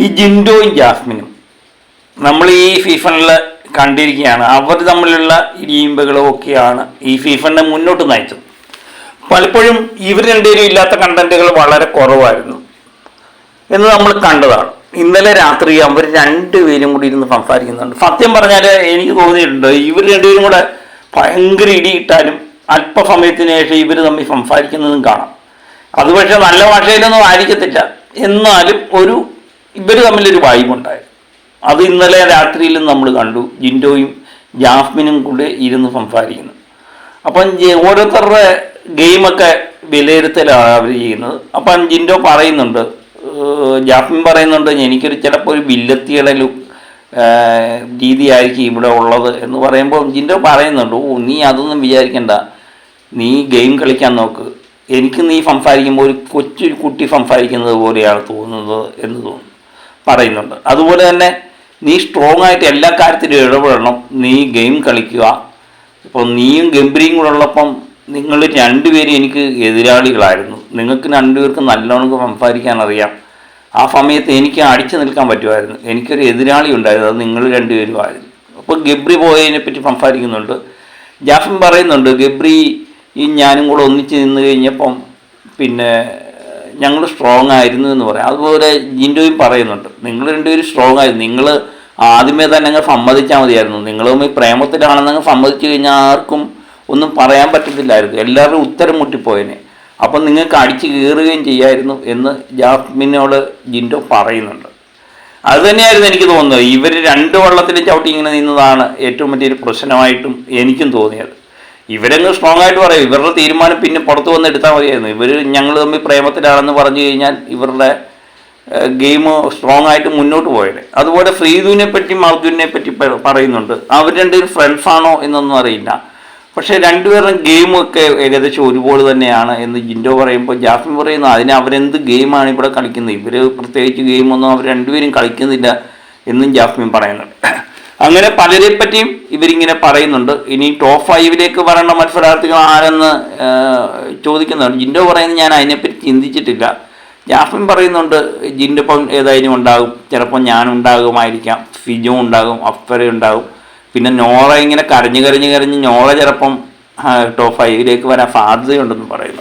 ഈ ജിൻഡോയും ജാസ്മിനും നമ്മൾ ഈ സീസണിൽ കണ്ടിരിക്കുകയാണ്. അവർ തമ്മിലുള്ള ഇടിയുമ്പകളും ഒക്കെയാണ് ഈ സീസണിനെ മുന്നോട്ട് നയിച്ചത്. പലപ്പോഴും ഇവർ രണ്ടുപേരും ഇല്ലാത്ത കണ്ടന്റുകൾ വളരെ കുറവായിരുന്നു എന്ന് നമ്മൾ കണ്ടതാണ്. ഇന്നലെ രാത്രി അവർ രണ്ടുപേരും കൂടി ഇരുന്ന് സംസാരിക്കുന്നുണ്ട്. സത്യം പറഞ്ഞാൽ എനിക്ക് തോന്നിയിട്ടുണ്ട് ഇവർ രണ്ടുപേരും കൂടെ ഭയങ്കര ഇടിയിട്ടാലും അല്പസമയത്തിന് ശേഷം ഇവർ തമ്മിൽ സംസാരിക്കുന്നതും കാണാം. അത് പക്ഷേ നല്ല ഭാഷയിലൊന്നും ആയിരിക്കത്തില്ല, എന്നാലും ഇവർ തമ്മിലൊരു വൈബുണ്ടായിരുന്നു. അത് ഇന്നലെ രാത്രിയിലും നമ്മൾ കണ്ടു, ജിൻഡോയും ജാസ്മിനും കൂടെ ഇരുന്ന് സംസാരിക്കുന്നു. അപ്പം ഓരോരുത്തരുടെ ഗെയിമൊക്കെ വിലയിരുത്തലാണ് അവർ ചെയ്യുന്നത്. അപ്പം ജിൻഡോ പറയുന്നുണ്ട്, ജാസ്മിൻ പറയുന്നുണ്ട്, എനിക്കൊരു ചിലപ്പോൾ ഒരു വില്ലത്തിയുടെ രീതിയായിരിക്കും ഇവിടെ ഉള്ളത് എന്ന് പറയുമ്പോൾ ജിൻഡോ പറയുന്നുണ്ട്, നീ അതൊന്നും വിചാരിക്കണ്ട, നീ ഗെയിം കളിക്കാൻ നോക്ക്, എനിക്ക് നീ സംസാരിക്കുമ്പോൾ ഒരു കൊച്ചു കുട്ടി സംസാരിക്കുന്നത് പോലെയാണ് തോന്നുന്നത് എന്ന് പറയുന്നുണ്ട്. അതുപോലെ തന്നെ നീ സ്ട്രോങ് ആയിട്ട് എല്ലാ കാര്യത്തിലും ഇടപെടണം, നീ ഗെയിം കളിക്കുക. ഇപ്പോൾ നീയും ഗംഭീരയും കൂടെ ഉള്ളപ്പം നിങ്ങൾ രണ്ടുപേരും എനിക്ക് എതിരാളികളായിരുന്നു, നിങ്ങൾക്ക് രണ്ടുപേർക്കും നല്ലോണം സംസാരിക്കാൻ അറിയാം. ആ സമയത്ത് എനിക്ക് അടിച്ചു നിൽക്കാൻ പറ്റുമായിരുന്നു, എനിക്കൊരു എതിരാളി ഉണ്ടായിരുന്നു, അത് നിങ്ങൾ രണ്ടുപേരുമായിരുന്നു. അപ്പോൾ ഗബ്രി പോയതിനെപ്പറ്റി സംസാരിക്കുന്നുണ്ട്. ജാസ്മിൻ പറയുന്നുണ്ട്, ഗബ്രി ഞാനും കൂടെ ഒന്നിച്ച് നിന്ന് കഴിഞ്ഞപ്പം പിന്നെ ഞങ്ങൾ സ്ട്രോങ് ആയിരുന്നു എന്ന് പറയാം. അതുപോലെ ജിൻഡോയും പറയുന്നുണ്ട്, നിങ്ങൾ രണ്ടുപേരും സ്ട്രോങ് ആയിരുന്നു, നിങ്ങൾ ആദ്യമേ തന്നെ അങ്ങ് സമ്മതിച്ചാൽ മതിയായിരുന്നു, നിങ്ങൾ തമ്മിൽ പ്രേമത്തിലാണെന്നങ്ങ് സമ്മതിച്ചു കഴിഞ്ഞാൽ ആർക്കും ഒന്നും പറയാൻ പറ്റത്തില്ലായിരുന്നു, എല്ലാവരുടെയും ഉത്തരം മുട്ടിപ്പോയതിനെ, അപ്പം നിങ്ങൾക്ക് അടിച്ച് കീറുകയും ചെയ്യായിരുന്നു എന്ന് ജാസ്മിനോട് ജിൻഡോ പറയുന്നുണ്ട്. അതുതന്നെയായിരുന്നു എനിക്ക് തോന്നുന്നത്, ഇവർ രണ്ട് വള്ളത്തിൽ ചവിട്ടി ഇങ്ങനെ നിന്നതാണ് ഏറ്റവും വലിയൊരു പ്രശ്നമായിട്ടും എനിക്കും തോന്നിയത്. ഇവരങ്ങ് സ്ട്രോങ് ആയിട്ട് പറയും, ഇവരുടെ തീരുമാനം പിന്നെ പുറത്ത് വന്ന് എടുത്താൽ മതിയായിരുന്നു. ഞങ്ങൾ തമ്മിൽ പ്രേമത്തിലാണെന്ന് പറഞ്ഞു കഴിഞ്ഞാൽ ഇവരുടെ ഗെയിം സ്ട്രോങ് ആയിട്ട് മുന്നോട്ട് പോയത്. അതുപോലെ ശ്രീധുവിനെ പറ്റി അർജുനെ പറ്റി പറയുന്നുണ്ട്, അവർ രണ്ടുപേരും ഫ്രണ്ട്സാണോ എന്നൊന്നും അറിയില്ല, പക്ഷേ രണ്ടുപേരുടെ ഗെയിമൊക്കെ ഏകദേശം ഒരുപോലെ തന്നെയാണ് എന്ന് ജിൻഡോ പറയുമ്പോൾ ജാസ്മിൻ പറയുന്നു, അതിന് അവരെന്ത് ഗെയിമാണ് ഇവിടെ കളിക്കുന്നത്, ഇവർ പ്രത്യേകിച്ച് ഗെയിമൊന്നും അവർ രണ്ടുപേരും കളിക്കുന്നില്ല എന്നും ജാസ്മിൻ പറയുന്നുണ്ട്. അങ്ങനെ പലരെ പറ്റിയും ഇവരിങ്ങനെ പറയുന്നുണ്ട്. ഇനി ടോപ്പ് 5 വരേണ്ട മത്സരാർത്ഥികൾ ആരെന്ന് ചോദിക്കുന്നുണ്ട്. ജിൻഡോ പറയുന്നത് ഞാൻ അതിനെപ്പറ്റി ചിന്തിച്ചിട്ടില്ല. ജാസ്മിൻ പറയുന്നുണ്ട്, ജിൻഡോപ്പം ഏതായാലും ഉണ്ടാകും, ചിലപ്പോൾ ഞാനുണ്ടാകുമായിരിക്കാം, ഫിജോ ഉണ്ടാകും, അഫ്സര ഉണ്ടാകും, പിന്നെ നോറ ഇങ്ങനെ കരഞ്ഞ് നോറ ചിലപ്പം ടോപ്പ് 5 വരാൻ സാധ്യതയുണ്ടെന്ന് പറയുന്നു.